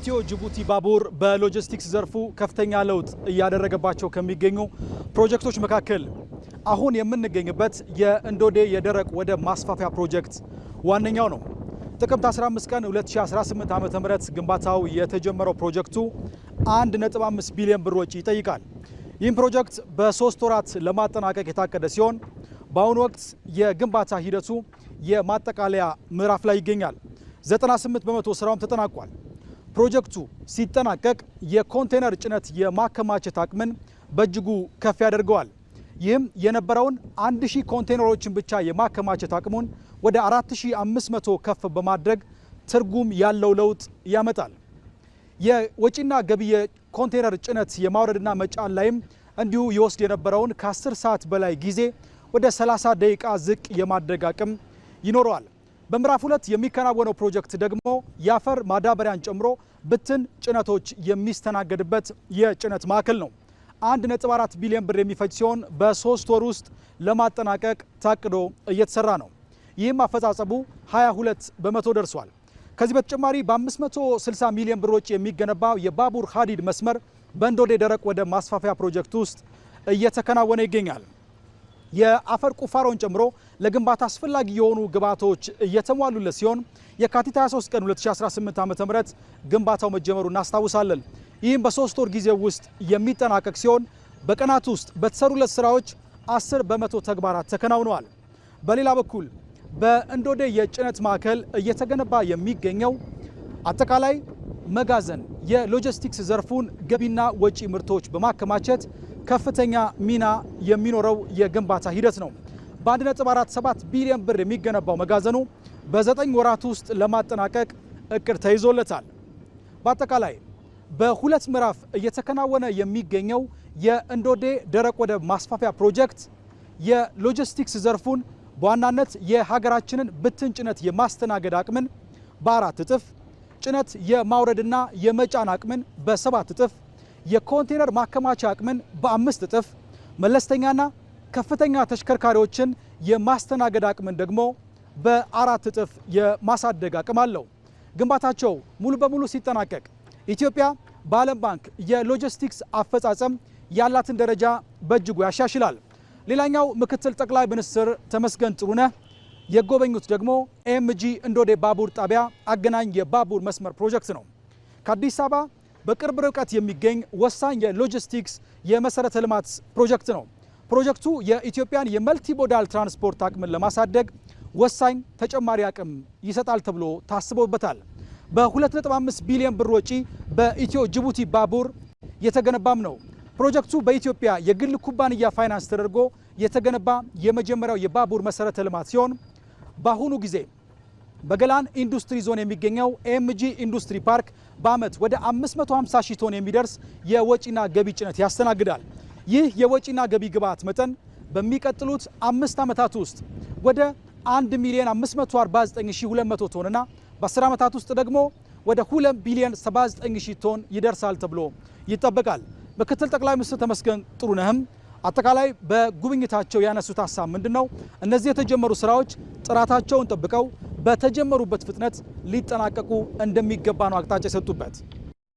ኢትዮ ጅቡቲ ባቡር በሎጂስቲክስ ዘርፉ ከፍተኛ ለውጥ እያደረገባቸው ከሚገኙ ፕሮጀክቶች መካከል አሁን የምንገኝበት የእንዶዴ የደረቅ ወደብ ማስፋፊያ ፕሮጀክት ዋነኛው ነው። ጥቅምት 15 ቀን 2018 ዓ.ም ግንባታው የተጀመረው ፕሮጀክቱ 1.5 ቢሊዮን ብር ወጪ ይጠይቃል። ይህም ፕሮጀክት በ3 ወራት ለማጠናቀቅ የታቀደ ሲሆን በአሁኑ ወቅት የግንባታ ሂደቱ የማጠቃለያ ምዕራፍ ላይ ይገኛል። 98 በመቶ ስራውም ተጠናቋል። ፕሮጀክቱ ሲጠናቀቅ የኮንቴነር ጭነት የማከማቸት አቅምን በእጅጉ ከፍ ያደርገዋል። ይህም የነበረውን 1000 ኮንቴነሮችን ብቻ የማከማቸት አቅሙን ወደ 4500 ከፍ በማድረግ ትርጉም ያለው ለውጥ ያመጣል። የወጪና ገቢ የኮንቴነር ጭነት የማውረድና መጫን ላይም እንዲሁ ይወስድ የነበረውን ከ10 ሰዓት በላይ ጊዜ ወደ 30 ደቂቃ ዝቅ የማድረግ አቅም ይኖረዋል። በምዕራፍ 2 የሚከናወነው ፕሮጀክት ደግሞ የአፈር ማዳበሪያን ጨምሮ ብትን ጭነቶች የሚስተናገድበት የጭነት ማዕከል ነው። 1.4 ቢሊዮን ብር የሚፈጅ ሲሆን በ3 ወር ውስጥ ለማጠናቀቅ ታቅዶ እየተሰራ ነው። ይህም አፈጻጸሙ 22 በመቶ ደርሷል። ከዚህ በተጨማሪ በ560 ሚሊዮን ብር ወጪ የሚገነባው የባቡር ሀዲድ መስመር በእንዶዴ ደረቅ ወደብ ማስፋፊያ ፕሮጀክት ውስጥ እየተከናወነ ይገኛል። የአፈር ቁፋሮን ጨምሮ ለግንባታ አስፈላጊ የሆኑ ግብዓቶች እየተሟሉለት ሲሆን የካቲት 23 ቀን 2018 ዓ.ም ግንባታው መጀመሩ እናስታውሳለን። ይህም በ3 ወር ጊዜ ውስጥ የሚጠናቀቅ ሲሆን በቀናት ውስጥ በተሰሩለት ስራዎች 10 በመቶ ተግባራት ተከናውነዋል። በሌላ በኩል በእንዶዴ የጭነት ማዕከል እየተገነባ የሚገኘው አጠቃላይ መጋዘን የሎጂስቲክስ ዘርፉን ገቢና ወጪ ምርቶች በማከማቸት ከፍተኛ ሚና የሚኖረው የግንባታ ሂደት ነው። በ1.47 ቢሊዮን ብር የሚገነባው መጋዘኑ በ9 ወራት ውስጥ ለማጠናቀቅ እቅድ ተይዞለታል። በአጠቃላይ በሁለት ምዕራፍ እየተከናወነ የሚገኘው የእንዶዴ ደረቅ ወደብ ማስፋፊያ ፕሮጀክት የሎጂስቲክስ ዘርፉን በዋናነት የሀገራችንን ብትን ጭነት የማስተናገድ አቅምን በ4 እጥፍ፣ ጭነት የማውረድና የመጫን አቅምን በ7 እጥፍ፣ የኮንቴነር ማከማቻ አቅምን በ5 እጥፍ፣ መለስተኛና ከፍተኛ ተሽከርካሪዎችን የማስተናገድ አቅምን ደግሞ በ4 እጥፍ የማሳደግ አቅም አለው። ግንባታቸው ሙሉ በሙሉ ሲጠናቀቅ ኢትዮጵያ በዓለም ባንክ የሎጂስቲክስ አፈጻጸም ያላትን ደረጃ በእጅጉ ያሻሽላል። ሌላኛው ምክትል ጠቅላይ ሚኒስትር ተመስገን ጥሩነህ የጎበኙት ደግሞ ኤምጂ እንዶዴ ባቡር ጣቢያ አገናኝ የባቡር መስመር ፕሮጀክት ነው። ከአዲስ አበባ በቅርብ ርቀት የሚገኝ ወሳኝ የሎጂስቲክስ የመሰረተ ልማት ፕሮጀክት ነው። ፕሮጀክቱ የኢትዮጵያን የመልቲ ሞዳል ትራንስፖርት አቅምን ለማሳደግ ወሳኝ ተጨማሪ አቅም ይሰጣል ተብሎ ታስቦበታል። በ2.5 ቢሊዮን ብር ወጪ በኢትዮ ጅቡቲ ባቡር የተገነባም ነው። ፕሮጀክቱ በኢትዮጵያ የግል ኩባንያ ፋይናንስ ተደርጎ የተገነባ የመጀመሪያው የባቡር መሰረተ ልማት ሲሆን በአሁኑ ጊዜ በገላን ኢንዱስትሪ ዞን የሚገኘው ኤምጂ ኢንዱስትሪ ፓርክ በዓመት ወደ 550 ሺህ ቶን የሚደርስ የወጪና ገቢ ጭነት ያስተናግዳል። ይህ የወጪና ገቢ ግብዓት መጠን በሚቀጥሉት 5 ዓመታት ውስጥ ወደ 1,549,200 ቶንና በ10 ዓመታት ውስጥ ደግሞ ወደ 2 ቢሊዮን 79,000 ቶን ይደርሳል ተብሎ ይጠበቃል። ምክትል ጠቅላይ ሚኒስትር ተመስገን ጥሩነህም አጠቃላይ በጉብኝታቸው ያነሱት ሀሳብ ምንድነው? እነዚህ የተጀመሩ ስራዎች ጥራታቸውን ጠብቀው በተጀመሩበት ፍጥነት ሊጠናቀቁ እንደሚገባ ነው አቅጣጫ የሰጡበት።